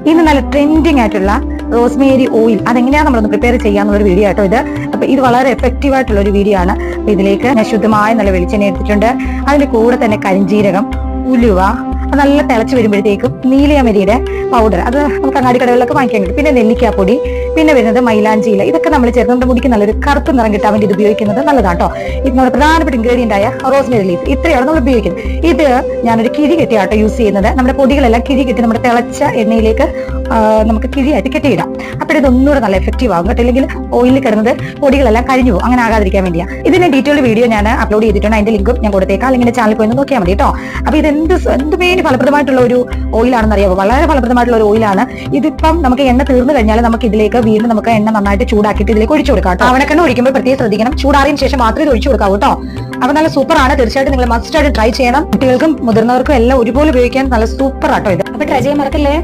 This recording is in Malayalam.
ഇന്ന് നല്ല ട്രെൻഡിങ് ആയിട്ടുള്ള റോസ്മേരി ഓയിൽ അതെങ്ങനെയാണ് നമ്മളൊന്ന് പ്രിപ്പയർ ചെയ്യാന്നുള്ള വീഡിയോ ആട്ടോ ഇത്. അപ്പൊ ഇത് വളരെ എഫക്റ്റീവ് ആയിട്ടുള്ള ഒരു വീഡിയോ ആണ്. അപ്പൊ ഇതിലേക്ക് ഞാൻ ശുദ്ധമായ നല്ല വെളിച്ചെണ്ണ എടുത്തിട്ടുണ്ട്. അതിന്റെ കൂടെ തന്നെ കരിഞ്ജീരകം, ഉലുവ, നല്ല തിളച്ച് വരുമ്പോഴത്തേക്കും നീലിയമരിയുടെ പൗഡർ, അത് നമുക്ക് അങ്ങാടി കടകളിലൊക്കെ വാങ്ങിക്കാൻ കിട്ടും. പിന്നെ നെല്ലിക്കാപ്പൊടി, പിന്നെ വരുന്നത് മൈലാഞ്ചിയില. ഇതൊക്കെ നമ്മൾ ചേർത്ത് നമ്മുടെ മുടിക്ക് നല്ലൊരു കറുപ്പ് നിറം കിട്ടാൻ വേണ്ടി ഇത് ഉപയോഗിക്കുന്നത് നല്ലതാട്ടോ. ഇത് നമ്മുടെ പ്രധാനപ്പെട്ട ഇൻഗ്രീഡിയന്റ് ആയ റോസ്മേരി ലീഫ് ഇത്രയാണ് നമ്മൾ ഉപയോഗിക്കുന്നത്. ഇത് ഞാനൊരു കിഴി കെട്ടിയാട്ടോ യൂസ് ചെയ്യുന്നത്. നമ്മുടെ പൊടികളെല്ലാം കിഴി കെട്ടി നമ്മുടെ തിളച്ച എണ്ണയിലേക്ക് നമുക്ക് കിഴിയായിട്ട് കെട്ടിയിടാം. അപ്പോൾ ഇതൊന്നുകൂടെ നല്ല എഫക്റ്റീവ് ആകും കേട്ടോ. അല്ലെങ്കിൽ ഓയിലിൽ കിടന്നത് പൊടികളെല്ലാം കരിഞ്ഞു പോകും, അങ്ങനെ ആകാതിരിക്കാൻ വേണ്ടിയാണ്. ഇതിന്റെ ഡീറ്റെയിൽഡ് വീഡിയോ ഞാൻ അപ്ലോഡ് ചെയ്തിട്ടുണ്ട്. അതിന്റെ ലിങ്കും ഞാൻ കൊടുത്തേക്കാം. അല്ലെങ്കിൽ ചാനൽ പോയി നോക്കിയാൽ മതി കേട്ടോ. അപ്പൊ ഇത് എന്ത് വേണ്ടി ഫലപ്രദമായിട്ടുള്ള ഒരു ഓയിലാണെന്ന് അറിയാമോ? വളരെ ഫലപ്രദമായിട്ടുള്ള ഒരു ഓയിലാണ്. ഇതിപ്പം നമുക്ക് എണ്ണ തീർന്നു കഴിഞ്ഞാൽ നമുക്ക് ഇതിലേക്ക് വീണ്ടും നമുക്ക് എണ്ണ നന്നായിട്ട് ചൂടാക്കിയിട്ട് ഇതിലേക്ക് ഒഴിച്ചു കൊടുക്കാം കേട്ടോ. അവനക്കെണ്ണ ഒഴിക്കുമ്പോൾ പ്രത്യേകം ശ്രദ്ധിക്കണം. ചൂടാറിയതിനു ശേഷം മാത്രമേ ഇത് ഒഴിച്ചു കൊടുക്കാവൂ കേട്ടോ. അപ്പൊ നല്ല സൂപ്പർ ആണ്. തീർച്ചയായിട്ടും നിങ്ങൾ മസ്റ്റ് ആയിട്ട് ട്രൈ ചെയ്യണം. കുട്ടികൾക്കും മുതിർന്നവർക്കും എല്ലാം ഒരുപോലെ ഉപയോഗിക്കാൻ നല്ല സൂപ്പർ ആട്ടോ ഇത്. അപ്പൊ ട്രൈ ചെയ്യാൻ മറക്കല്ലേ.